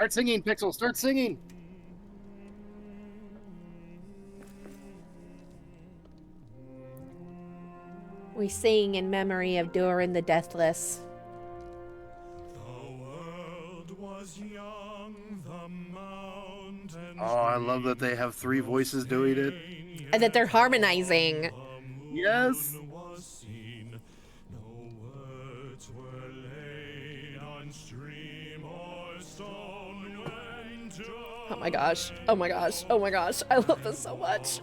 Start singing, Pixel. Start singing. We sing in memory of Durin the Deathless. The world was young, the mountains. Oh, I love that they have 3 voices doing it. And that they're harmonizing. Yes. No words were laid on stream or stone when Oh my gosh. Oh my gosh. Oh my gosh. I love this so much.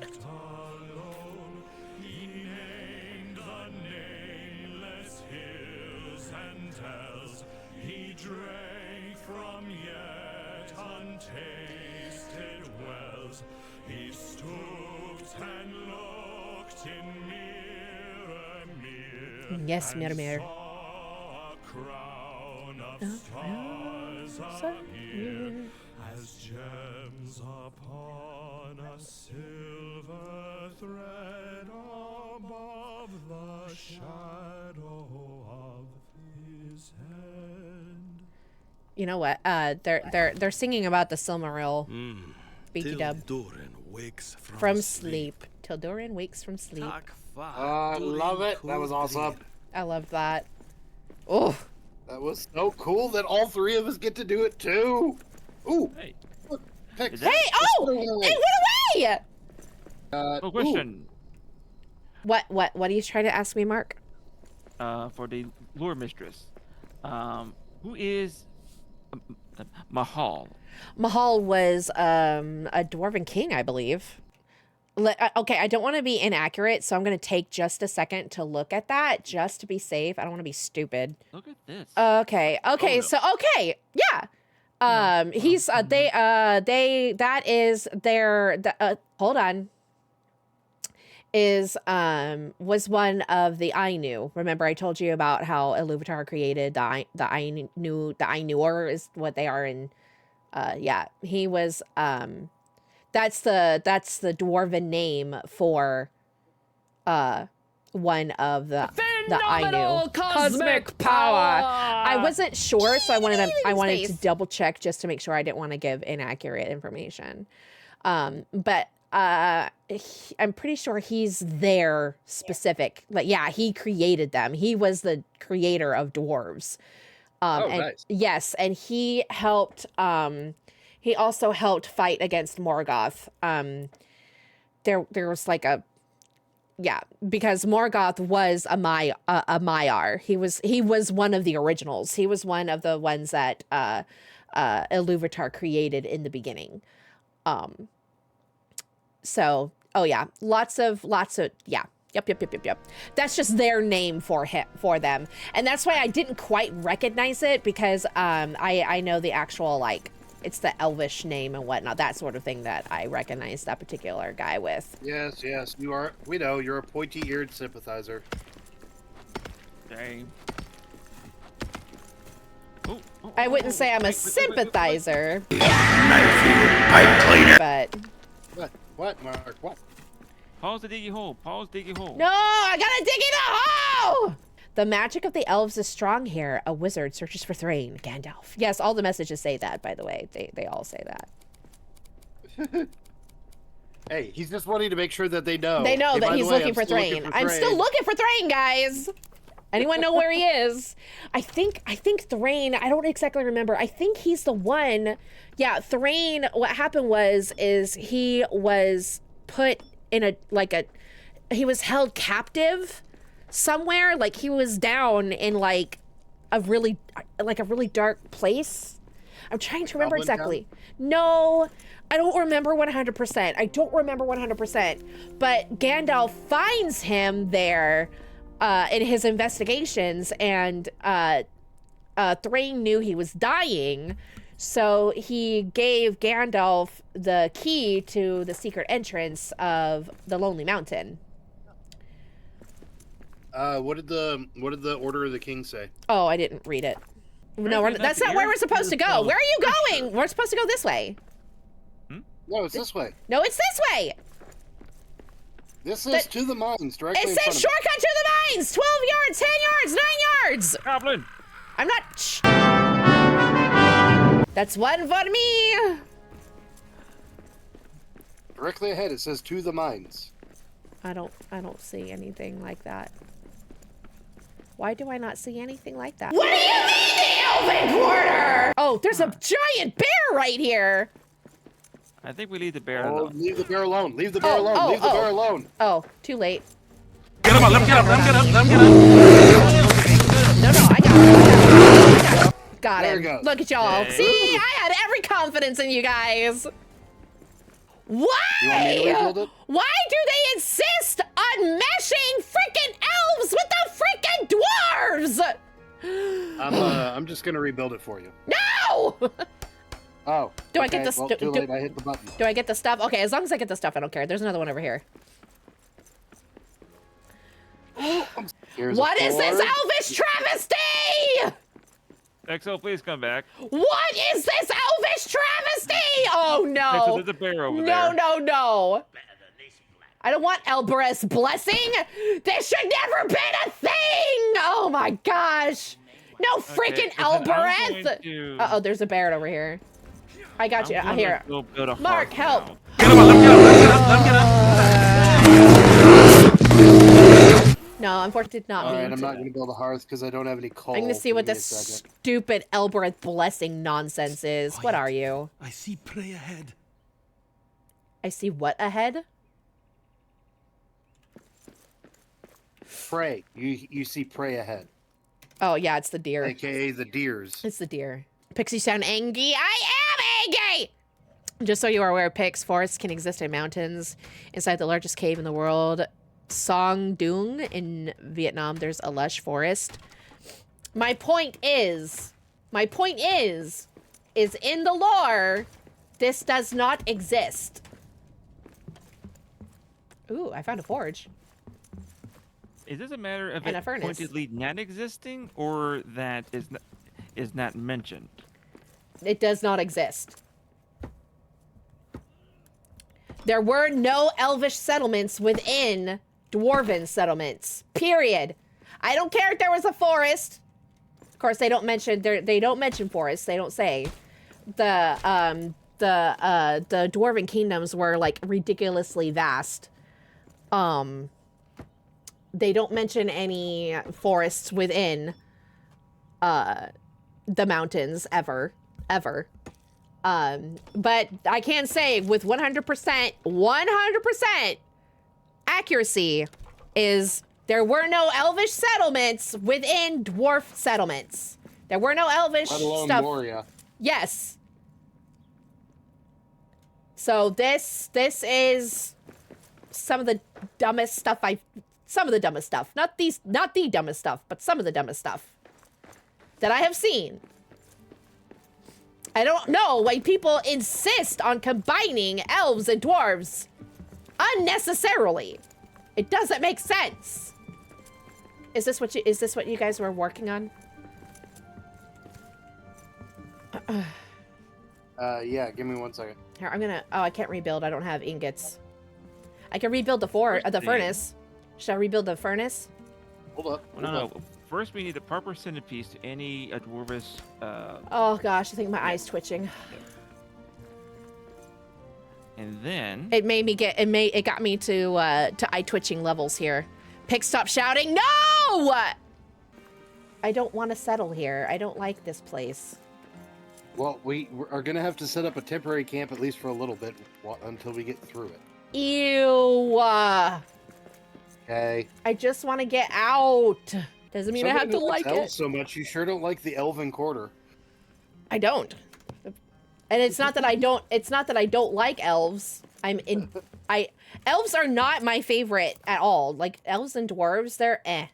Yes, Mirror. As gems upon a silver thread above the shadow of his head. You know what? They're singing about the Silmaril. BT dub. Durin wakes From sleep. Till Durin wakes from sleep. I love it. That was awesome. I love that. Oh. That was so cool that all 3 of us get to do it too. Ooh. Hey. Look, Hey, oh! It went away! No question. What are you trying to ask me, Mark? For the lore mistress. Who is Mahal? Mahal was a dwarven king, I believe. Okay, I don't want to be inaccurate, so I'm going to take just a second to look at that, just to be safe. I don't want to be stupid. Look at this. Okay, Oh, no. so okay, yeah. He's that is their hold on. Was one of the Ainu. Remember I told you about how Iluvatar created the Ainur is what they are in yeah, he was that's the dwarven name for one of the Ainu. Cosmic power. I wasn't sure, so I wanted to double check just to make sure I didn't want to give inaccurate information. But I'm pretty sure he's their specific, like, yeah, he created them. He was the creator of dwarves. And nice. Yes, and he helped he also helped fight against Morgoth. There was like a, yeah, because Morgoth was a Maiar. He was one of the originals. He was one of the ones that Iluvatar created in the beginning. So, oh yeah, lots of, yeah. Yep. That's just their name for them. And that's why I didn't quite recognize it, because I know the actual, like, it's the Elvish name and whatnot, that sort of thing that I recognize that particular guy with. Yes, you are. We know, you're a pointy-eared sympathizer. Dang. I wouldn't say I'm a sympathizer. But... What, Mark? What? Pause the diggy hole. Pause diggy hole. No, I gotta dig in a hole! The magic of the elves is strong here. A wizard searches for Thrain. Gandalf. Yes, all the messages say that, by the way. They all say that. Hey, he's just wanting to make sure that they know. They know hey, that he's looking for Thrain. Thrain. I'm still looking for Thrain, guys! Anyone know where he is? I think Thrain, I don't exactly remember. I think he's the one. Yeah, Thrain, what happened is he was put in he was held captive somewhere. Like, he was down in like a really dark place. I'm trying to remember exactly. No, I don't remember 100%. I don't remember 100%. But Gandalf finds him there in his investigations, and Thrain knew he was dying, so he gave Gandalf the key to the secret entrance of the Lonely Mountain. What did the Order of the King say? Oh, I didn't read it. No, that's not where we're supposed to go. Where are you going? We're supposed to go this way. No, it's this way. No, it's this way. This is to the mines, directly. It says shortcut to the mines. 12 yards, 10 yards, 9 yards. Goblin. I'm not. That's one for me. Directly ahead, it says to the mines. I don't see anything like that. Why do I not see anything like that? What do you mean the Elven Quarter? Oh, there's a giant bear right here. I think we leave the bear Oh, alone. leave the bear alone. Leave the bear alone. Leave the bear alone. Oh, too late. Get him up, let him get up, let him get up, let him get up. No, I got it. Got There him. we go. Look at y'all. Hey. See, I had every confidence in you guys. Why? You want me to rebuild it? Why do they insist on meshing freaking elves with the freaking dwarves? I'm just gonna rebuild it for you. No! Oh. Do I okay, get this? well, too late. I hit the button. Do I get the stuff? Okay, as long as I get the stuff, I don't care. There's another one over here. Here's What a is this sword. elvish travesty? Exo, please come back. What is this elvish travesty? Oh Exo, no. there's a bear over No, there. no. I don't want Elbereth's blessing. This should never been a thing. Oh my gosh. No freaking Okay, listen, I'm Elbereth. going to- Uh-oh, there's a bear over here. I got you. I I'm hear gonna go build a Mark, hearth help. now. Get him up, let him get up, let him get up, let him get up. No, unfortunately did not All mean right, I'm to. not gonna build a hearth because I don't have any coal. I'm gonna see what Give me a this second. stupid Elbereth blessing nonsense is. What are you? I see prey ahead. I see what ahead? Prey. You see prey ahead, Oh yeah, it's the deer. aka the deers. It's the deer. Pixie sound angry. I am angry! Just so you are aware, Pix, forests can exist in mountains. Inside the largest cave in the world, Song Dung in Vietnam, there's a lush forest. My point is in the lore, this does not exist. Ooh, I found a forge. Is this a matter of And a it furnace. pointedly not existing, or that is not mentioned? It does not exist. There were no elvish settlements within dwarven settlements. Period. I don't care if there was a forest. Of course, they don't mention forests. They don't say the dwarven kingdoms were like ridiculously vast. They don't mention any forests within the mountains ever. But I can say with 100% accuracy is there were no elvish settlements within dwarf settlements. There were no elvish Let alone stuff. Moria. Yes. So this is some of the dumbest stuff not the dumbest stuff, but some of the dumbest stuff that I have seen. I don't know why people insist on combining elves and dwarves unnecessarily. It doesn't make sense. Is this what you guys were working on? Yeah, give me 1 second. Here, I can't rebuild. I don't have ingots. I can rebuild the furnace. Should I rebuild the furnace? Hold up. Well, no. First, we need the proper centerpiece to any dwarvish. Oh gosh, I think my eye's twitching. And then It got me to eye twitching levels here. Pick, stop shouting. No! I don't want to settle here. I don't like this place. Well, we are gonna have to set up a temporary camp at least for a little bit until we get through it. Ew. Okay. I just want to get out. Doesn't mean I have to Somebody who likes like elves it. so much. You sure don't like the Elven Quarter. I don't. And it's not that I don't. It's not that I don't like elves. Elves are not my favorite at all. Like elves and dwarves, they're eh.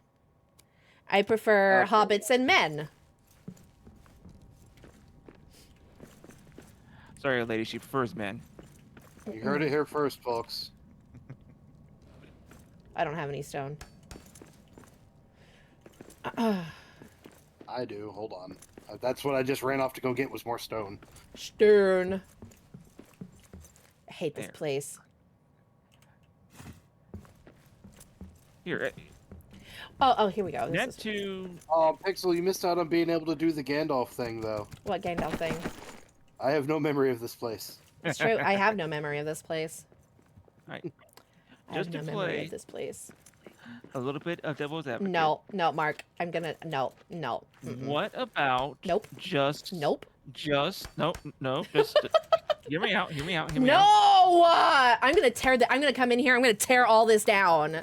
I prefer hobbits and men. sorry, lady, she prefers men. You heard it here first, folks. I don't have any stone. I do. Hold on. That's what I just ran off to go get was more stone. Stern. I hate this There. place. Here, Oh, here we go. This net is, to Oh, Pixel, you missed out on being able to do the Gandalf thing, though. what Gandalf thing? I have no memory of this place. It's true. I have no memory of this place. Right. I have Just no to memory play of this place. a little bit of devil's advocate. No, Mark. I'm gonna no. Mm-mm. What about Nope. just No. Just hear me out. Hear me out. No! I'm gonna come in here. I'm gonna tear all this down.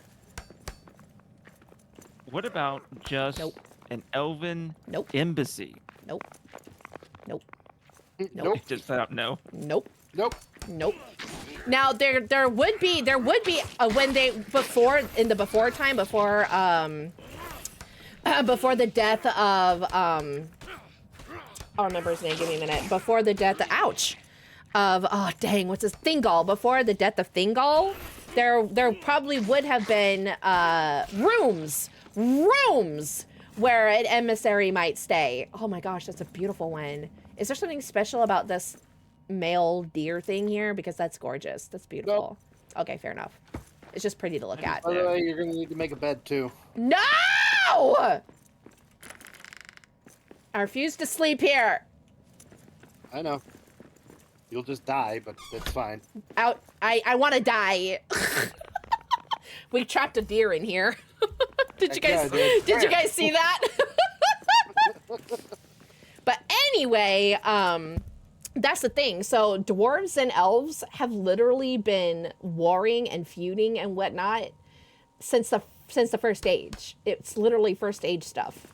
What about just Nope. an elven Nope. embassy? Nope. Nope. Nope. Just flat out no. Nope. Nope. Nope. Now there would be when they before the death of I'll remember his name, give me a minute. Before the death of oh dang, what's his Thingol? Before the death of Thingol, there probably would have been rooms where an emissary might stay. Oh my gosh, that's a beautiful one. Is there something special about this male deer thing here? Because that's gorgeous. That's beautiful. Nope. Okay, fair enough. It's just pretty to look at. By the way, you're gonna need to make a bed too. No! I refuse to sleep here. I know. You'll just die, but that's fine. Out. I want to die. We trapped a deer in here. Did you guys see that? But anyway, that's the thing. So dwarves and elves have literally been warring and feuding and whatnot since the first age. It's literally first age stuff.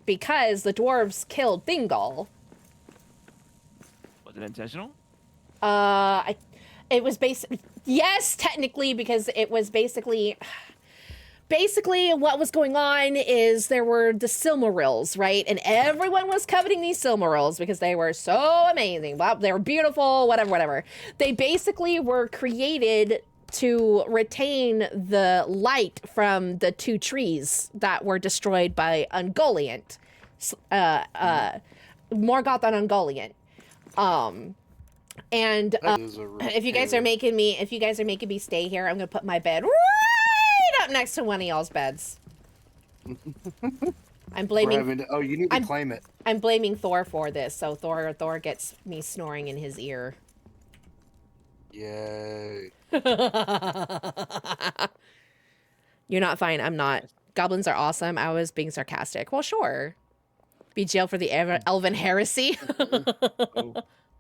Because the dwarves killed Thingol. Was it intentional? It was yes, technically, because it was basically what was going on is there were the Silmarils, right? And everyone was coveting these Silmarils because they were so amazing. Well, they were beautiful, whatever. They basically were created to retain the light from the two trees that were destroyed by Ungoliant. Morgoth and Ungoliant. And if you guys are making me stay here, I'm gonna put my bed right up next to one of y'all's beds. I'm blaming. Oh, you need to claim it. I'm blaming Thor for this, so Thor gets me snoring in his ear. Yay! You're not fine. I'm not. Goblins are awesome. I was being sarcastic. Well, sure. Be jailed for the elven heresy.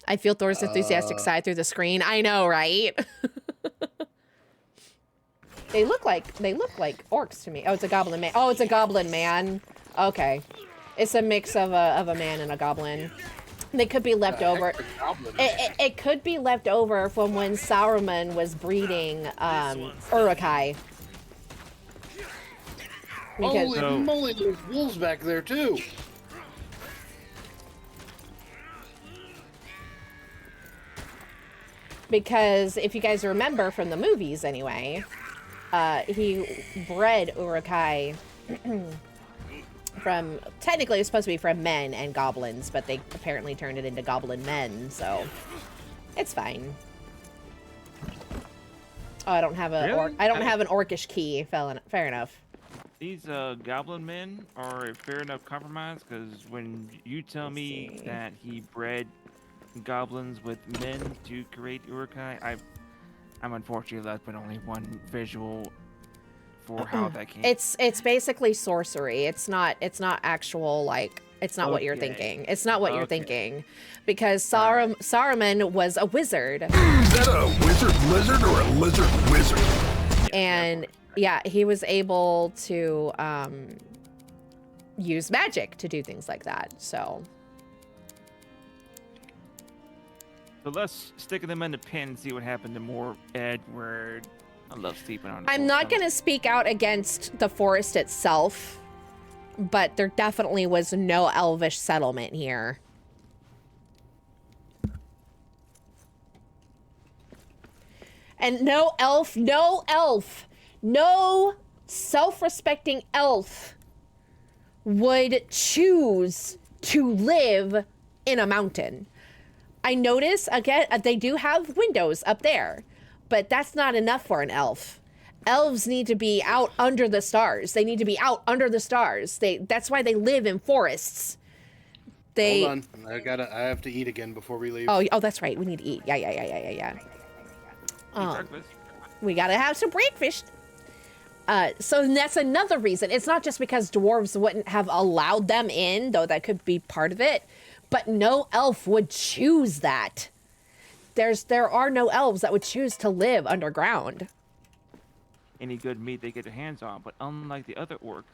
I feel Thor's enthusiastic side through the screen. I know, right? They look like orcs to me. Oh, it's a goblin man. Oh, it's a goblin man. Okay, it's a mix of a man and a goblin. They could be left over. It could be left over from when Saruman was breeding Uruk-hai. Holy moly, there's wolves back there too. Because if you guys remember from the movies anyway, he bred Uruk-hai from, technically it was supposed to be from men and goblins, but they apparently turned it into goblin men, so it's fine. Oh, I don't have a I don't have an orcish key. Fair enough. These goblin men are a fair enough compromise, because when you tell me that he bred goblins with men to create Uruk-hai, I'm unfortunately left with only one visual for how that came. It's basically sorcery. It's not actual, like, it's not what you're thinking. It's not what you're thinking, because Saruman was a wizard. Is that a wizard lizard or a lizard wizard? And yeah, he was able to use magic to do things like that. So let's stick them in the pen and see what happened to more Edward. I love sleeping on. I'm not going to speak out against the forest itself, but there definitely was no elvish settlement here. And no self-respecting elf would choose to live in a mountain. I notice, again, they do have windows up there, but that's not enough for an elf. Elves need to be out under the stars. They need to be out under the stars. That's why they live in forests. They. Hold on. I have to eat again before we leave. Oh, that's right. We need to eat. Yeah. Eat breakfast. We gotta have some breakfast. So that's another reason. It's not just because dwarves wouldn't have allowed them in, though that could be part of it, but no elf would choose that. There are no elves that would choose to live underground. Any good meat they get their hands on, but unlike the other orcs,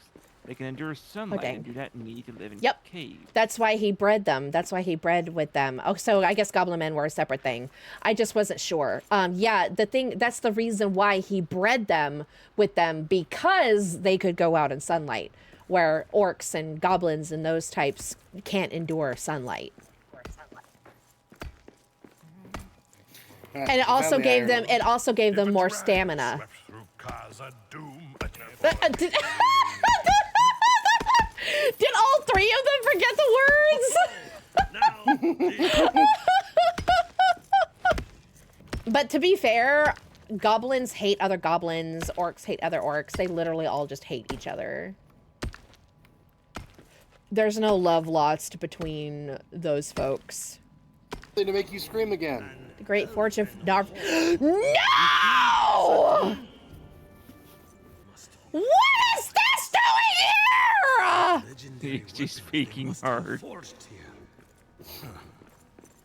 they can endure sunlight and do not need to live in caves. That's why he bred them. That's why he bred with them. Oh, so I guess goblin men were a separate thing. I just wasn't sure. Yeah, that's the reason why he bred them with them, because they could go out in sunlight, where orcs and goblins and those types can't endure sunlight. And it also gave them more stamina. Did all three of them forget the words? But to be fair, goblins hate other goblins, orcs hate other orcs. They literally all just hate each other. There's no love lost between those folks. To make you scream again. The great fortune of Narv. No! What is this doing here? She's speaking hard. I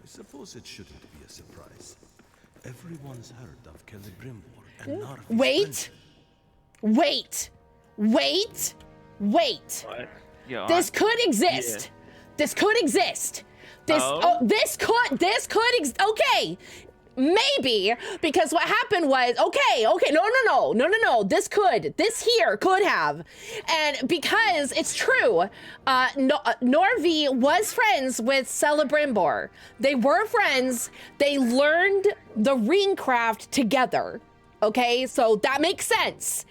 suppose it shouldn't be a surprise. Everyone's heard of Celebrimbor and Narvi's Wait. What? Yo, This could exist. Yeah. This could exist. This could okay. Maybe, because what happened was, okay, no, this here could have. And because it's true, Norvi was friends with Celebrimbor. They were friends, they learned the ring craft together, okay? So that makes sense.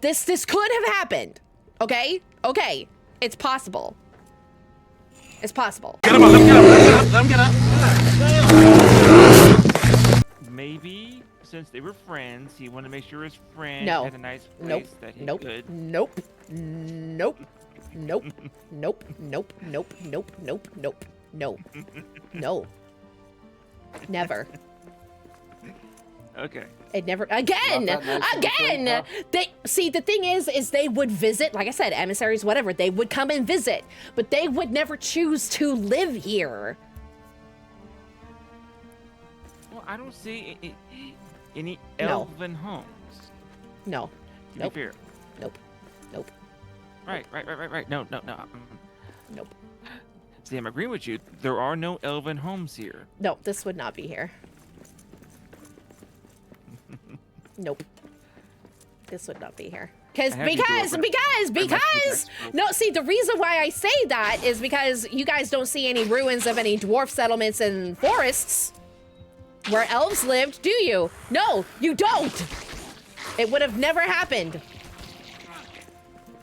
This could have happened, okay? Okay, it's possible. It's possible. Get him up, let him get up. Maybe since they were friends, he wanted to make sure his friend No. had a nice place that he could. Nope. No. Never. Okay. It never again. They see, the thing is they would visit, like I said, emissaries, whatever. They would come and visit, but they would never choose to live here. Well, I don't see any elven homes. No. To be fair. Nope. Right. No. Nope. See, I'm agreeing with you. There are no elven homes here. No, this would not be here. Nope. This would not be here. Because no, see, the reason why I say that is because you guys don't see any ruins of any dwarf settlements and forests where elves lived, do you? No, you don't. It would have never happened.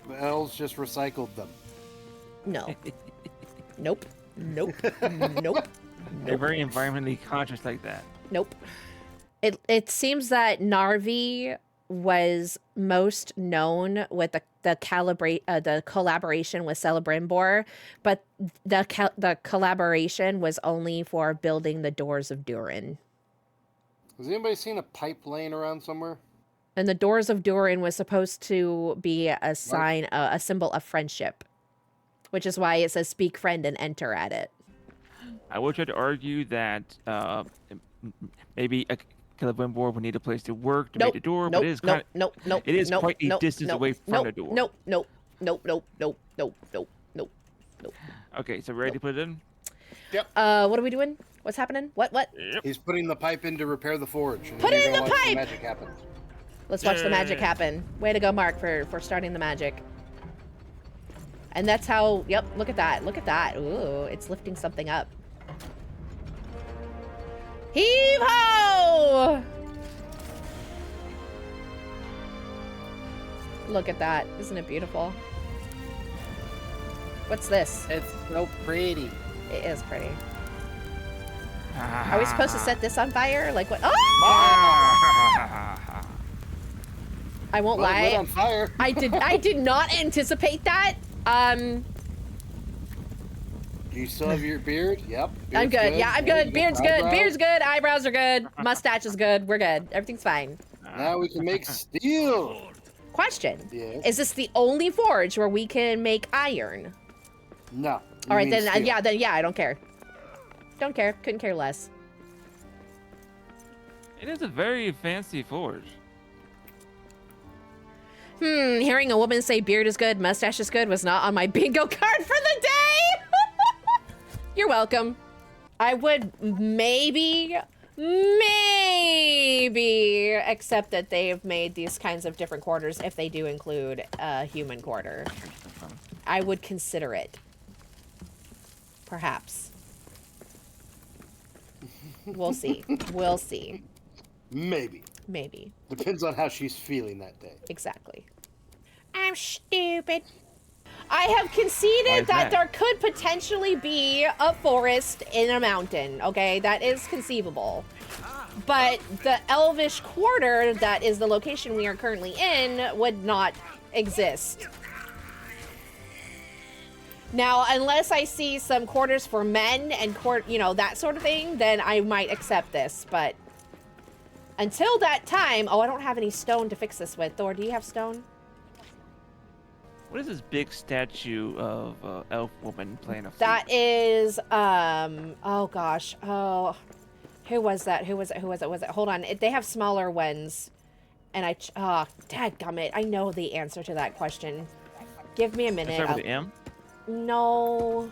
The elves just recycled them. No. Nope. They're very environmentally conscious like that. Nope. It seems that Narvi was most known with the collaboration with Celebrimbor, but the collaboration was only for building the doors of Durin. Has anybody seen a pipe laying around somewhere? And the doors of Durin was supposed to be a sign, a symbol of friendship, which is why it says "Speak, friend, and enter" at it. I would try to argue that maybe Celebrimbor would need a place to work to make the door, but it is quite a distance away from the door. Nope. Okay, so ready to put it in? Yep. What are we doing? What's happening? What? Yep. He's putting the pipe in to repair the forge. Put it in the pipe! Magic happens. Let's watch the magic happen. Way to go, Mark, for starting the magic. And that's how, yep, look at that. Ooh, it's lifting something up. Heave-ho! Look at that. Isn't it beautiful? What's this? It's so pretty. It is pretty. Are we supposed to set this on fire? Like what? Oh! I won't lie. On fire. I did not anticipate that. You still have your beard? Yep. I'm Beard's good. Yeah, I'm You good. got Beard's the good. eyebrows. Beard's good. Eyebrows are good. Mustache is good. We're good. Everything's fine. Now we can make steel. Question. Yes. Is this the only forge where we can make iron? No. All right, then steel. yeah, I don't care. Don't care. Couldn't care less. It is a very fancy forge. Hearing a woman say beard is good, mustache is good was not on my bingo card for the day. You're welcome. I would maybe accept that they've made these kinds of different quarters if they do include a human quarter. I would consider it. Perhaps. We'll see. We'll see. Maybe. Maybe. Depends on how she's feeling that day. Exactly. I'm stupid. I have conceded that there could potentially be a forest in a mountain, okay? That is conceivable. But the Elvish Quarter, that is the location we are currently in, would not exist. Now, unless I see some quarters for men and that sort of thing, then I might accept this, but until that time, oh, I don't have any stone to fix this with. Thor, do you have stone? What is this big statue of elf woman playing a flute? That is, oh gosh, oh, who was that? Who was it? Hold on, they have smaller ones, and dadgummit, I know the answer to that question. Give me a minute. Start with the M? No,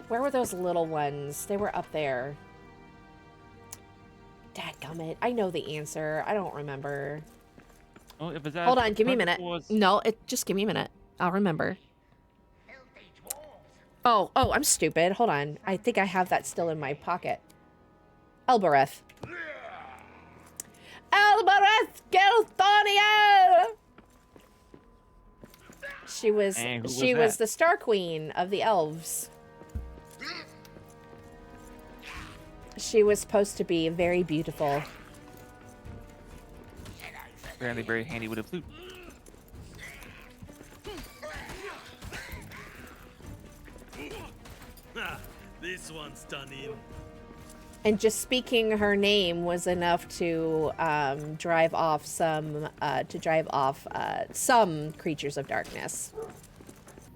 where were those little ones? They were up there. Dadgummit, I know the answer. I don't remember. Oh, if it's that, Hold on, give me a minute. was- No, just give me a minute. I'll remember. Oh, I'm stupid. Hold on. I think I have that still in my pocket. Elbereth. Elbereth Gelthoniel! She was the Star Queen of the elves. She was supposed to be very beautiful. Apparently very handy with a flute. This one's done in. And just speaking her name was enough to drive off some creatures of darkness.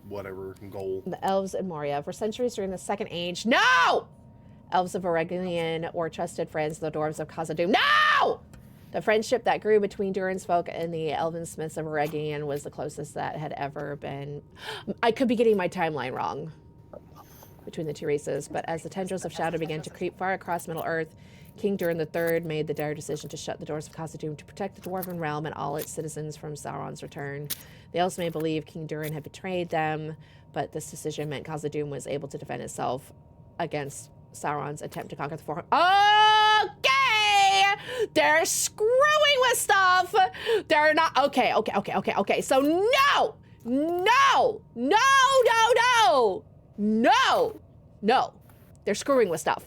Whatever goal. The elves in Moria. For centuries during the Second Age. No! Elves of Aurelian were trusted friends of the dwarves of Khazad-dûm. No! The friendship that grew between Durin's folk and the elven smiths of Aurelian was the closest that had ever been. I could be getting my timeline wrong between the two races, but as the tendrils of shadow began to creep far across Middle-earth, King Durin III made the dire decision to shut the doors of Khazad-dûm to protect the Dwarven realm and all its citizens from Sauron's return. The elves may believe King Durin had betrayed them, but this decision meant Khazad-dûm was able to defend itself against Sauron's attempt to conquer the four. Okay! They're screwing with stuff! They're not... Okay. So no! No! They're screwing with stuff.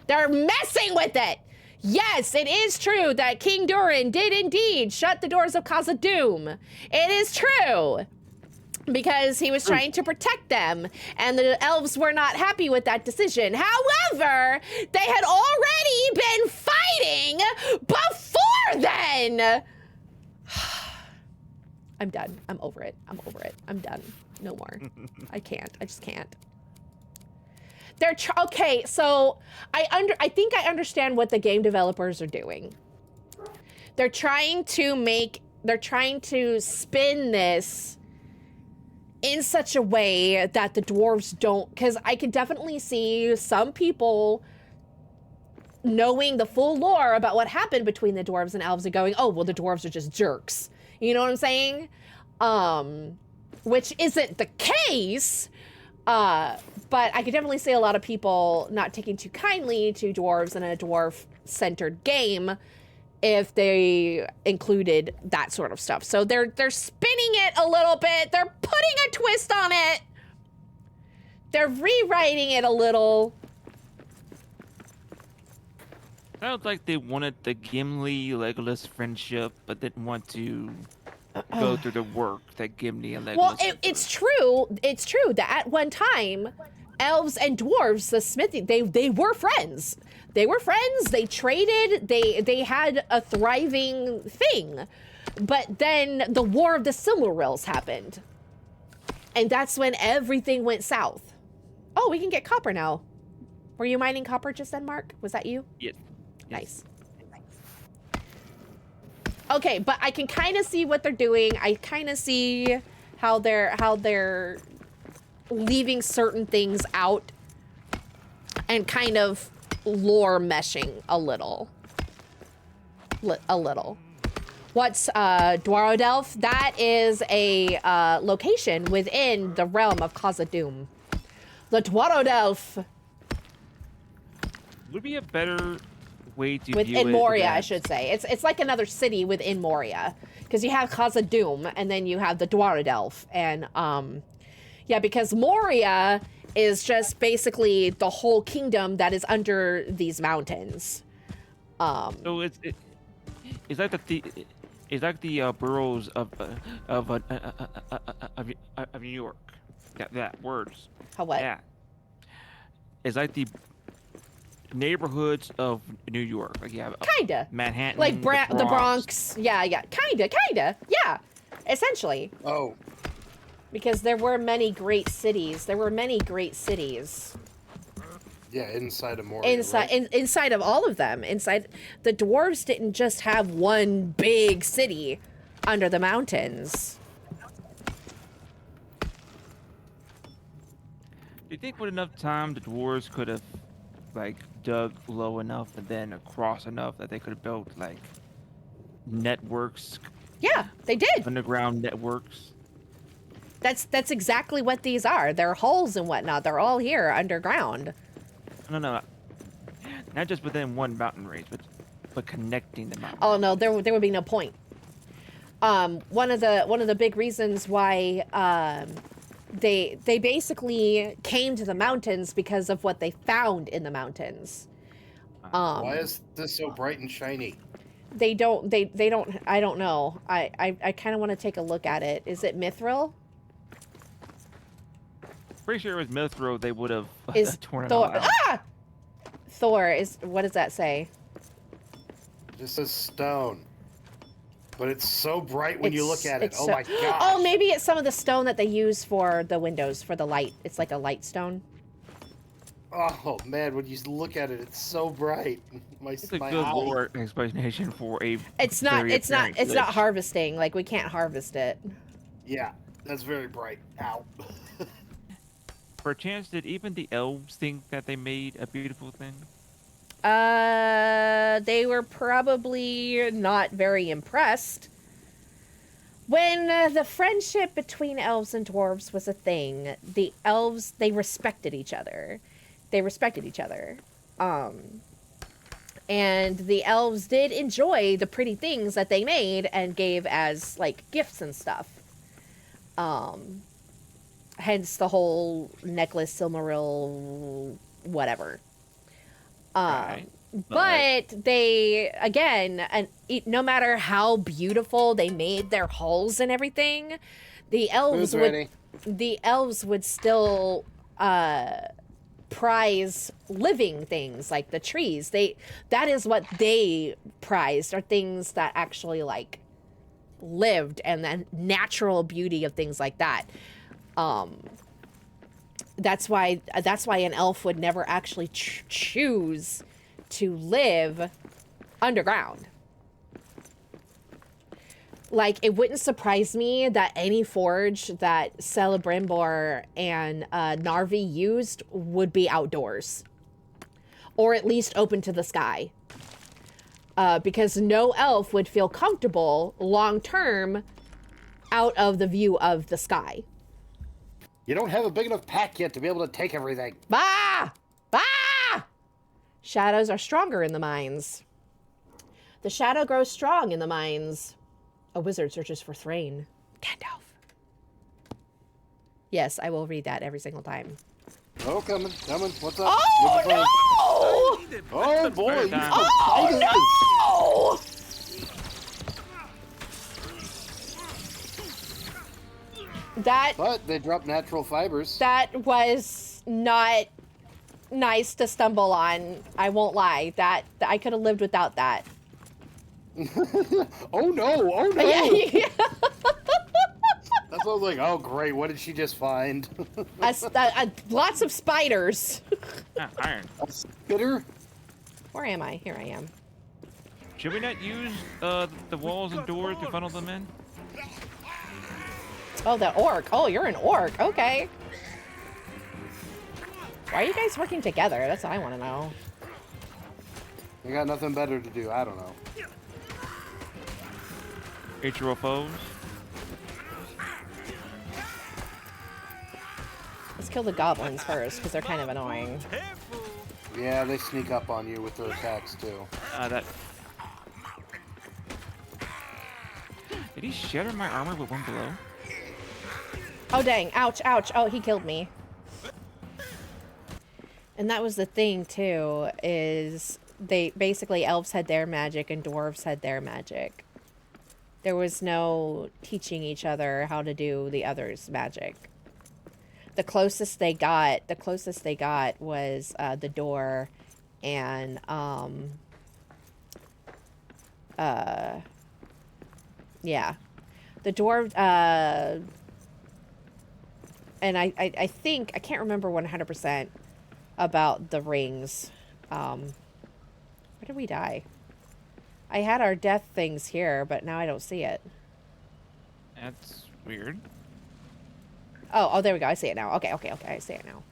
They're messing with it! Yes, it is true that King Durin did indeed shut the doors of Khazad-dûm. It is true. Because he was trying to protect them, and the elves were not happy with that decision. However, they had already been fighting before then! I'm done. I'm over it. I'm done. No more. I just can't. They're okay, so I think I understand what the game developers are doing. They're trying to spin this in such a way that the dwarves don't, because I can definitely see some people knowing the full lore about what happened between the dwarves and elves and going, oh, well, the dwarves are just jerks. You know what I'm saying? Which isn't the case, but I could definitely see a lot of people not taking too kindly to dwarves in a dwarf-centered game if they included that sort of stuff. So they're spinning it a little bit. They're putting a twist on it. They're rewriting it a little. Sounds like they wanted the Gimli-Legolas friendship, but didn't want to go through the work that Gimli and Legolas. Well, it's true. It's true that at one time, elves and dwarves, the smithy, they were friends. They were friends. They traded. They had a thriving thing. But then the War of the Silmarils happened. And that's when everything went south. Oh, we can get copper now. Were you mining copper just then, Mark? Was that you? Yes. Nice. Okay, but I can kind of see what they're doing. I kind of see how they're leaving certain things out and kind of lore meshing a little. What's Dwarodelf? That is a location within the realm of Khazad-dûm. The Dwarodelf. Would be a better way to view Within it Moria, than- I should say. It's like another city within Moria. Because you have Khazad-dûm, and then you have the Dwarodelf. And, yeah, because Moria is just basically the whole kingdom that is under these mountains. So it's like the boroughs of New York. That words. How what? Yeah. It's like the neighborhoods of New York. Like you have Kinda. Manhattan, Like the Bronx. Bronx. Yeah. Kinda. Yeah. Essentially. Oh, Because there were many great cities. yeah, inside of Moria. Inside, right? inside of all of them. Inside, the dwarves didn't just have one big city under the mountains. Do you think with enough time the dwarves could have like dug low enough and then across enough that they could have built like networks, Yeah, they did. underground networks? That's exactly what these are. They're holes and whatnot. They're all here underground. No. Not just within one mountain range, but connecting the mountain. Oh no, there would be no point. One of the big reasons why they basically came to the mountains because of what they found in the mountains. Why is this so bright and shiny? They don't. I don't know. I kind of want to take a look at it. Is it mithril? Pretty sure it was Mithril. They would have Is torn it Thor? all out. Ah! Thor is. What does that say? Just a stone. But it's so bright when you look at it. It's Oh so- my gosh. Oh, maybe it's some of the stone that they use for the windows for the light. It's like a light stone. Oh man, when you look at it, it's so bright. It's a My good eye. lore explanation for a. It's not. very It's not. apparent It's not glitch. harvesting. Like we can't harvest it. Yeah, that's very bright. Ow. Perchance, did even the elves think that they made a beautiful thing? They were probably not very impressed. When the friendship between elves and dwarves was a thing, the elves, they respected each other. And the elves did enjoy the pretty things that they made and gave as, like, gifts and stuff. Hence the whole necklace, Silmaril, whatever. Right. But they, again, no matter how beautiful they made their hulls and everything, the elves Who's ready? would still prize living things like the trees. That is what they prized, are things that actually like lived, and the natural beauty of things like that. That's why an elf would never actually choose to live underground. Like, it wouldn't surprise me that any forge that Celebrimbor and Narvi used would be outdoors, or at least open to the sky, because no elf would feel comfortable long term out of the view of the sky. You don't have a big enough pack yet to be able to take everything. Bah! Bah! Shadows are stronger in the mines. The shadow grows strong in the mines. A wizard searches for Thrain. Gandalf. Yes, I will read that every single time. Oh, coming. What's up? Oh, What's the no! phone? Oh, boy. You time. Oh, no! But they dropped natural fibers. That was not nice to stumble on. I won't lie. That I could have lived without that. Oh no! Oh no! Yeah. That's what I was like. Oh great! What did she just find? Lots of spiders. Ah, iron. A spitter? Where am I? Here I am. Should we not use the walls and doors to funnel them in? Oh, the orc. Oh, you're an orc. Okay. Why are you guys working together? That's what I want to know. You got nothing better to do. I don't know. Hate your foes. Let's kill the goblins first, because they're kind of annoying. Yeah, they sneak up on you with their attacks too. That. Did he shatter my armor with one blow? Oh, dang. Ouch, ouch. Oh, he killed me. And that was the thing, too, is they basically elves had their magic and dwarves had their magic. There was no teaching each other how to do the other's magic. The closest they got was the door and yeah. The dwarf and I think I can't remember 100% about the rings. Where did we die? I had our death things here, but now I don't see it. That's weird. Oh, there we go. I see it now. Okay, I see it now.